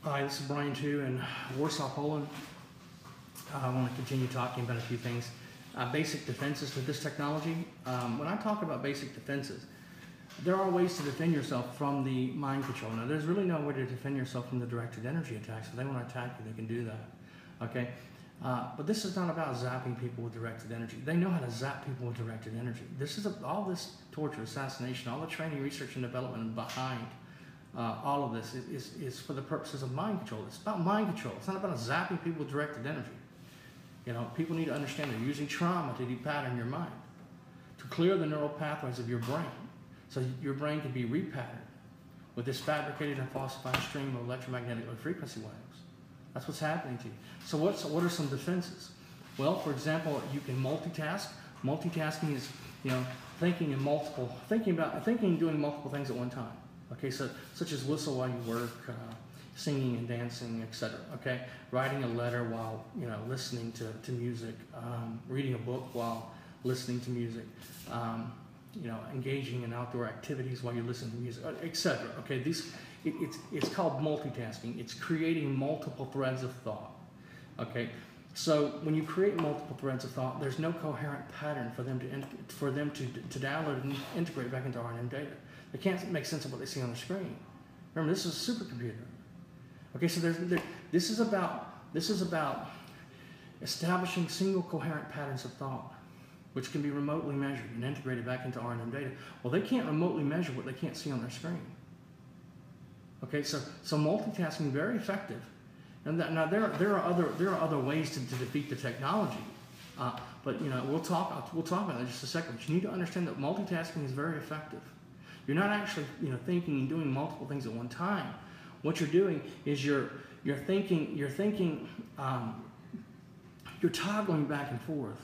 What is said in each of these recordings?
Hi, this is Brian too in Warsaw, Poland. I want to continue talking about a few things. Basic defenses to this technology. When I talk about basic defenses, there are ways to defend yourself from the mind control. Now, there's really no way to defend yourself from the directed energy attacks. If they want to attack you, they can do that. Okay? But this is not about zapping people with directed energy. They know how to zap people with directed energy. This is all this torture, assassination, all the training, research, and development behind all of this is for the purposes of mind control. It's about mind control. It's not about zapping people with directed energy. You know, people need to understand they're using trauma to depattern your mind, to clear the neural pathways of your brain, so your brain can be repatterned with this fabricated and falsified stream of electromagnetic low frequency waves. That's what's happening to you. So what are some defenses? Well, for example, you can multitask. Multitasking is, thinking and doing multiple things at one time. Okay, so such as whistle while you work, singing and dancing, etc. Okay, writing a letter while listening to music, reading a book while listening to music, engaging in outdoor activities while you listen to music, etc. Okay, it's called multitasking. It's creating multiple threads of thought. Okay, so when you create multiple threads of thought, there's no coherent pattern for them to download and integrate back into RNN data. They can't make sense of what they see on the screen. Remember, this is a supercomputer. Okay, so this is about establishing single coherent patterns of thought, which can be remotely measured and integrated back into RNN data. Well, they can't remotely measure what they can't see on their screen. Okay, so multitasking is very effective. And now there are other ways to defeat the technology, but we'll talk about that in just a second. But you need to understand that multitasking is very effective. You're not actually thinking and doing multiple things at one time. What you're doing is you're toggling back and forth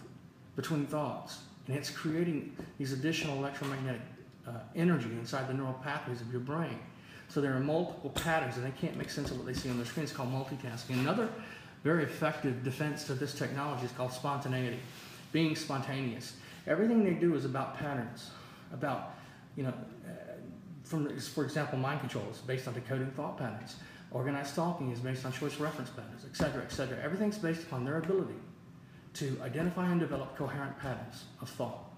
between thoughts, and it's creating these additional electromagnetic energy inside the neural pathways of your brain. So there are multiple patterns, and they can't make sense of what they see on their screen. It's called multitasking. Another very effective defense to this technology is called spontaneity, being spontaneous. Everything they do is about patterns, about for example, mind control is based on decoding thought patterns. Organized stalking is based on choice reference patterns, etc., etc. Everything's based upon their ability to identify and develop coherent patterns of thought.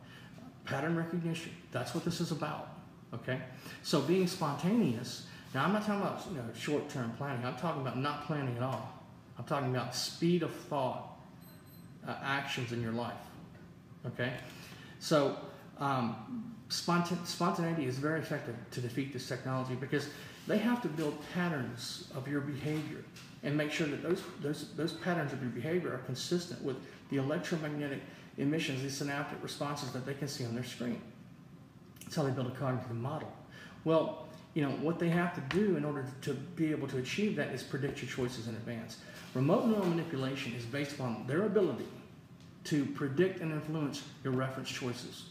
Pattern recognition, that's what this is about, okay? So being spontaneous, now I'm not talking about short-term planning. I'm talking about not planning at all. I'm talking about speed of thought actions in your life, okay? So spontaneity is very effective to defeat this technology because they have to build patterns of your behavior and make sure that those patterns of your behavior are consistent with the electromagnetic emissions, the synaptic responses that they can see on their screen. That's how they build a cognitive model. Well, what they have to do in order to be able to achieve that is predict your choices in advance. Remote neural manipulation is based upon their ability to predict and influence your reference choices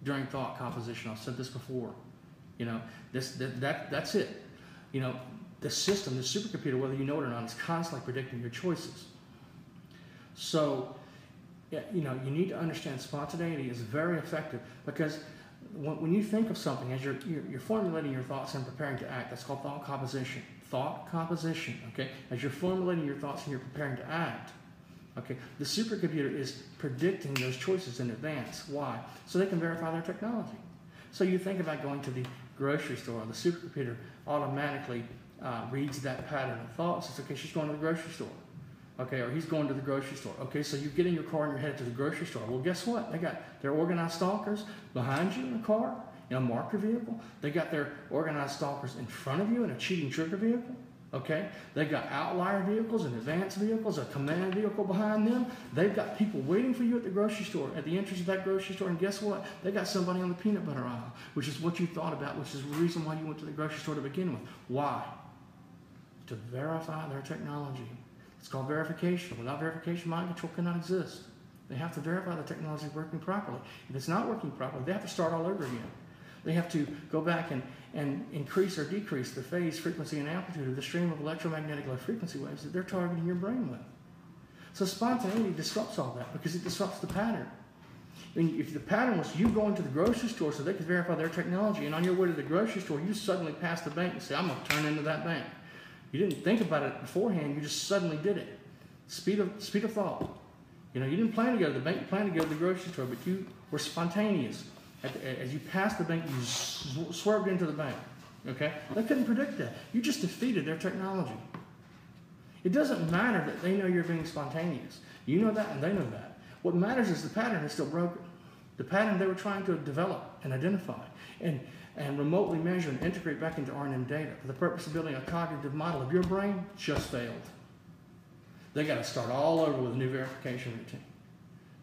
during thought composition. I've said this before. That's it. The system, the supercomputer, whether you know it or not, is constantly predicting your choices. So, you need to understand spontaneity is very effective because when you think of something, as you're formulating your thoughts and preparing to act, that's called thought composition. Thought composition, okay? As you're formulating your thoughts and you're preparing to act, okay, the supercomputer is predicting those choices in advance. Why? So they can verify their technology. So you think about going to the grocery store, the supercomputer automatically reads that pattern of thought. Says, okay, she's going to the grocery store. Okay, or he's going to the grocery store. Okay, so you get in your car and you're headed to the grocery store. Well, guess what? They got their organized stalkers behind you in a car, in a marker vehicle. They got their organized stalkers in front of you in a cheating trigger vehicle. Okay, they've got outlier vehicles and advanced vehicles, a command vehicle behind them. They've got people waiting for you at the grocery store, at the entrance of that grocery store. And guess what? They got somebody on the peanut butter aisle, which is what you thought about, which is the reason why you went to the grocery store to begin with. Why? To verify their technology. It's called verification. Without verification, mind control cannot exist. They have to verify the technology is working properly. If it's not working properly, they have to start all over again. They have to go back and increase or decrease the phase, frequency, and amplitude of the stream of electromagnetic low frequency waves that they're targeting your brain with. So spontaneity disrupts all that because it disrupts the pattern. I mean, if the pattern was you going to the grocery store so they could verify their technology, and on your way to the grocery store, you suddenly pass the bank and say, I'm going to turn into that bank. You didn't think about it beforehand, you just suddenly did it. Speed of thought. You know, you didn't plan to go to the bank, you planned to go to the grocery store, but you were spontaneous. As you passed the bank, you swerved into the bank. Okay? They couldn't predict that. You just defeated their technology. It doesn't matter that they know you're being spontaneous. You know that and they know that. What matters is the pattern is still broken. The pattern they were trying to develop and identify and remotely measure and integrate back into R&M data for the purpose of building a cognitive model of your brain just failed. They got to start all over with a new verification routine.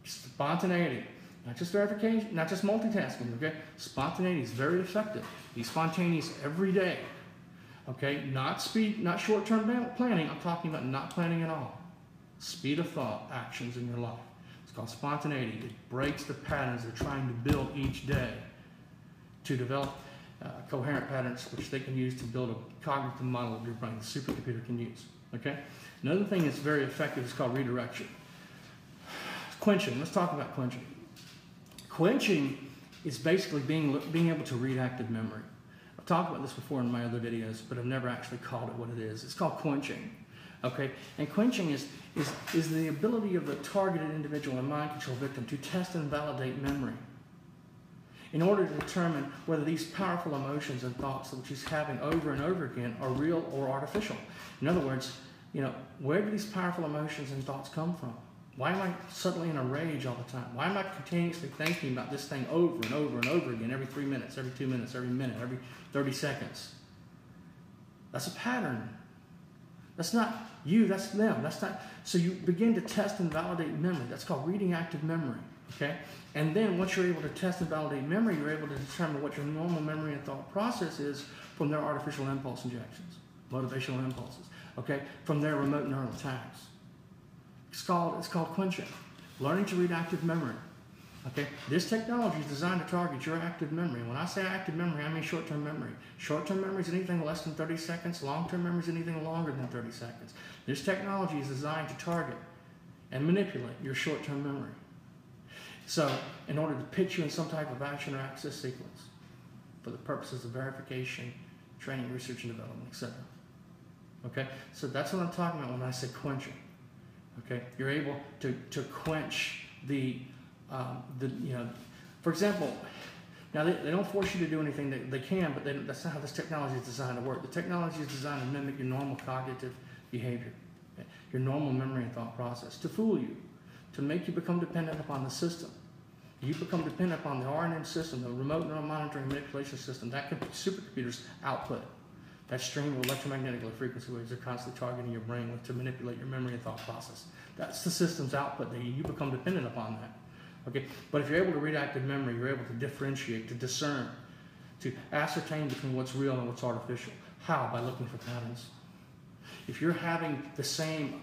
Spontaneity, not just verification, not just multitasking, okay? Spontaneity is very effective. Be spontaneous every day, okay? Not speed, not short-term planning. I'm talking about not planning at all. Speed of thought, actions in your life. It's called spontaneity. It breaks the patterns they're trying to build each day to develop coherent patterns which they can use to build a cognitive model of your brain the supercomputer can use, okay? Another thing that's very effective is called redirection. Quenching. Let's talk about quenching. Quenching is basically being able to read active memory. I've talked about this before in my other videos, but I've never actually called it what it is. It's called quenching. Okay? And quenching is the ability of the targeted individual and mind control victim to test and validate memory in order to determine whether these powerful emotions and thoughts which he's having over and over again are real or artificial. In other words, you know, where do these powerful emotions and thoughts come from? Why am I suddenly in a rage all the time? Why am I continuously thinking about this thing over and over and over again every 3 minutes, every 2 minutes, every minute, every 30 seconds? That's a pattern. That's not you, that's them. That's not. So you begin to test and validate memory. That's called reading active memory. Okay? And then once you're able to test and validate memory, you're able to determine what your normal memory and thought process is from their artificial impulse injections, motivational impulses, okay? From their remote neural tags. It's called quenching, learning to read active memory. Okay? This technology is designed to target your active memory. When I say active memory, I mean short-term memory. Short-term memory is anything less than 30 seconds. Long-term memory is anything longer than 30 seconds. This technology is designed to target and manipulate your short-term memory. So, in order to pitch you in some type of action or access sequence for the purposes of verification, training, research and development, etc. Okay? So that's what I'm talking about when I say quenching. Okay? You're able to quench the you know, for example, now they don't force you to do anything. They can, but that's not how this technology is designed to work. The technology is designed to mimic your normal cognitive behavior, okay? Your normal memory and thought process, to fool you, to make you become dependent upon the system. You become dependent upon the R&M system, the remote neural monitoring manipulation system, that supercomputer's output. That stream of electromagnetic frequency waves are constantly targeting your brain to manipulate your memory and thought process. That's the system's output. You become dependent upon that. Okay? But if you're able to read active memory, you're able to differentiate, to discern, to ascertain between what's real and what's artificial. How? By looking for patterns. If you're having the same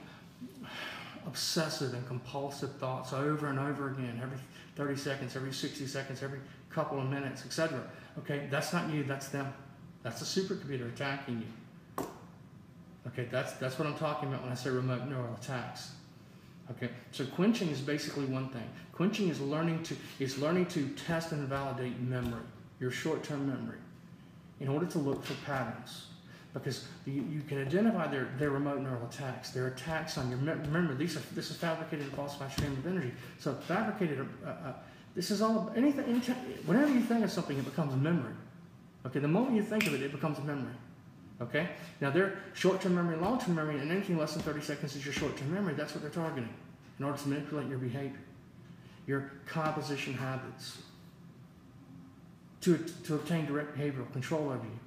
obsessive and compulsive thoughts over and over again, every 30 seconds, every 60 seconds, every couple of minutes, etc. Okay, that's not you, that's them. That's the supercomputer attacking you. Okay, that's what I'm talking about when I say remote neural attacks. Okay, so quenching is basically one thing. Quenching is learning to test and validate memory, your short-term memory, in order to look for patterns. Because you can identify their remote neural attacks, their attacks on your remember. This is fabricated and falsified stream of energy. So fabricated, this is all anything. Whenever you think of something, it becomes a memory. Okay, the moment you think of it, it becomes a memory. Okay, now their short-term memory, long-term memory, and anything less than 30 seconds is your short-term memory. That's what they're targeting in order to manipulate your behavior, your composition habits, to obtain direct behavioral control over you.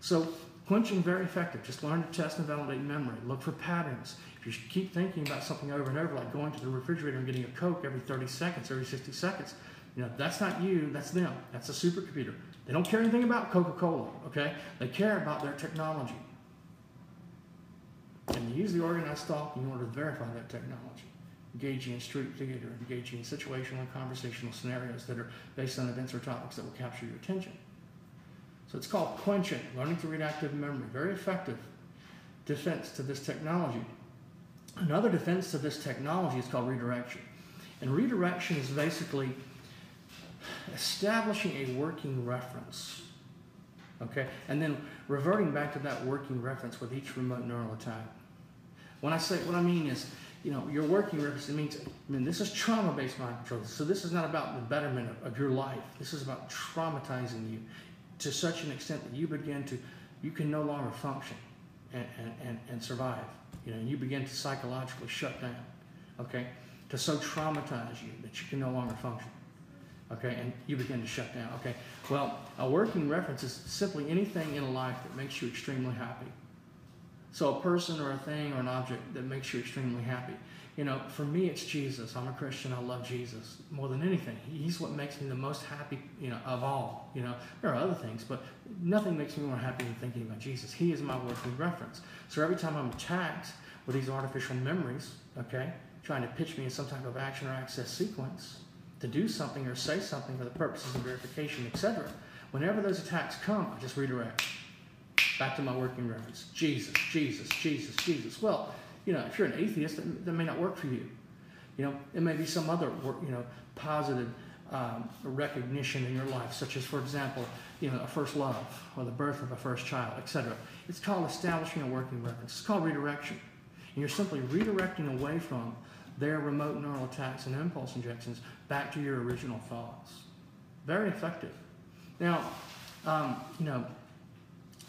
So quenching, very effective. Just learn to test and validate memory. Look for patterns. If you keep thinking about something over and over, like going to the refrigerator and getting a Coke every 30 seconds, every 60 seconds, you know, that's not you, that's them. That's a supercomputer. They don't care anything about Coca-Cola, okay? They care about their technology. And they use the organized thought in order to verify that technology. Engaging in street theater, engaging in situational and conversational scenarios that are based on events or topics that will capture your attention. So it's called quenching, learning to read active memory. Very effective defense to this technology. Another defense to this technology is called redirection. And redirection is basically establishing a working reference Okay, and then reverting back to that working reference with each remote neural attack. When I say, what I mean is, your working reference, this is trauma-based mind control. So this is not about the betterment of your life. This is about traumatizing you to such an extent that you can no longer function and survive. And you begin to psychologically shut down, okay? To so traumatize you that you can no longer function, okay? And you begin to shut down, okay? Well, a working reference is simply anything in life that makes you extremely happy. So a person or a thing or an object that makes you extremely happy. For me, it's Jesus. I'm a Christian. I love Jesus more than anything. He's what makes me the most happy, of all. There are other things, but nothing makes me more happy than thinking about Jesus. He is my working reference. So every time I'm attacked with these artificial memories, okay, trying to pitch me in some type of action or access sequence to do something or say something for the purposes of verification, etc., whenever those attacks come, I just redirect back to my working reference. Jesus, Jesus, Jesus, Jesus. Well, if you're an atheist, that may not work for you. It may be some other, positive recognition in your life, such as, for example, a first love or the birth of a first child, etc. It's called establishing a working reference. It's called redirection. And you're simply redirecting away from their remote neural attacks and impulse injections back to your original thoughts. Very effective. Now,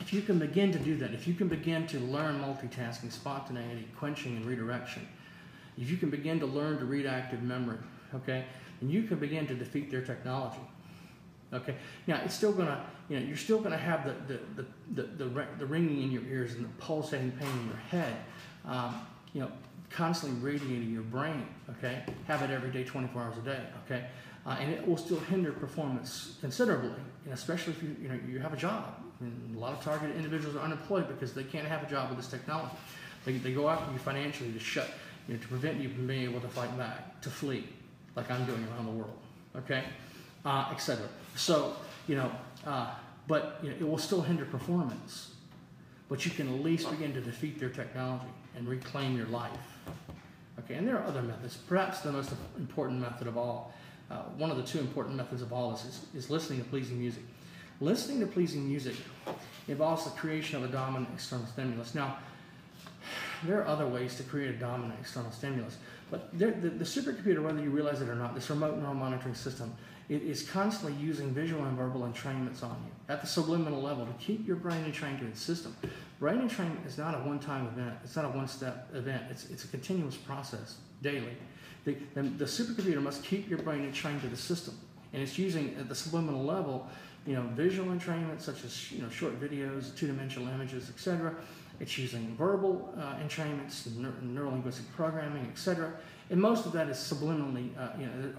if you can begin to do that, if you can begin to learn multitasking, spontaneity, quenching, and redirection, if you can begin to learn to read active memory, okay, and you can begin to defeat their technology, okay. Now it's still gonna, you're still gonna have the ringing in your ears and the pulsating pain in your head, constantly radiating your brain, okay. Have it every day, 24 hours a day, okay, and it will still hinder performance considerably, especially if you have a job. And a lot of targeted individuals are unemployed because they can't have a job with this technology. They go after you financially to prevent you from being able to fight back, to flee, like I'm doing around the world, okay, etc. So, but it will still hinder performance, but you can at least begin to defeat their technology and reclaim your life, okay. And there are other methods. Perhaps the most important method of all, one of the two important methods of all is listening to pleasing music. Listening to pleasing music involves the creation of a dominant external stimulus. Now, there are other ways to create a dominant external stimulus, but the supercomputer, whether you realize it or not, this remote neural monitoring system, it is constantly using visual and verbal entrainments on you at the subliminal level to keep your brain entrained to its system. Brain entrainment is not a one-time event. It's not a one-step event. It's a continuous process daily. The supercomputer must keep your brain entrained to the system, and it's using at the subliminal level visual entrainment such as short videos, two-dimensional images, etc. It's using verbal entrainments, neurolinguistic programming, etc. And most of that is subliminally,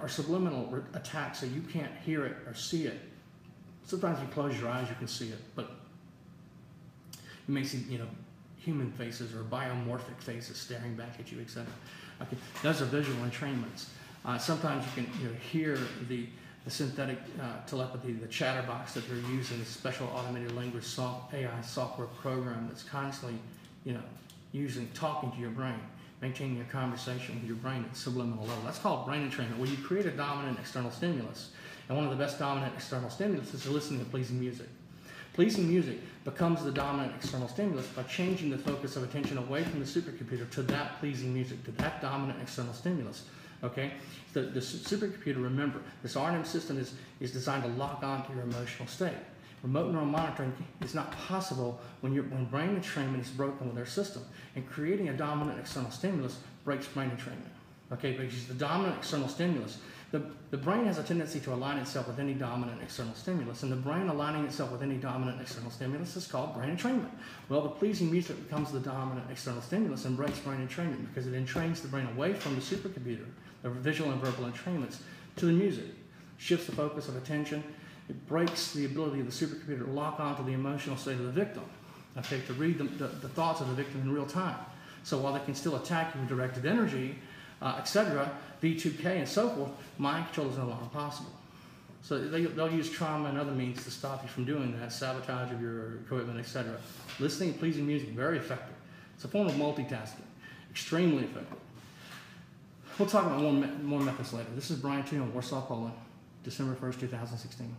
are subliminal attacks, so you can't hear it or see it. Sometimes you close your eyes, you can see it, but you may see human faces or biomorphic faces staring back at you, etc. Okay, those are visual entrainments. Sometimes you can hear the synthetic telepathy, the chatterbox that they're using, a special automated language AI software program that's constantly, talking to your brain, maintaining a conversation with your brain at subliminal level. That's called brain entrainment, where you create a dominant external stimulus. And one of the best dominant external stimulus is listening to pleasing music. Pleasing music becomes the dominant external stimulus by changing the focus of attention away from the supercomputer to that pleasing music, to that dominant external stimulus. Okay, the supercomputer, remember, this RNM system is designed to lock on to your emotional state. Remote neural monitoring is not possible when brain entrainment is broken with their system. And creating a dominant external stimulus breaks brain entrainment. Okay, because the dominant external stimulus, the brain has a tendency to align itself with any dominant external stimulus, and the brain aligning itself with any dominant external stimulus is called brain entrainment. Well, the pleasing music becomes the dominant external stimulus and breaks brain entrainment because it entrains the brain away from the supercomputer, the visual and verbal entrainments, to the music, shifts the focus of attention. It breaks the ability of the supercomputer to lock onto the emotional state of the victim, okay, to read the thoughts of the victim in real time. So while they can still attack you with directed energy, etc., V2K and so forth, mind control is no longer possible. So they'll use trauma and other means to stop you from doing that, sabotage of your equipment, etc. Listening to pleasing music, very effective. It's a form of multitasking, extremely effective. We'll talk about more methods later. This is Brian Toon of Warsaw, Poland, December 1st, 2016.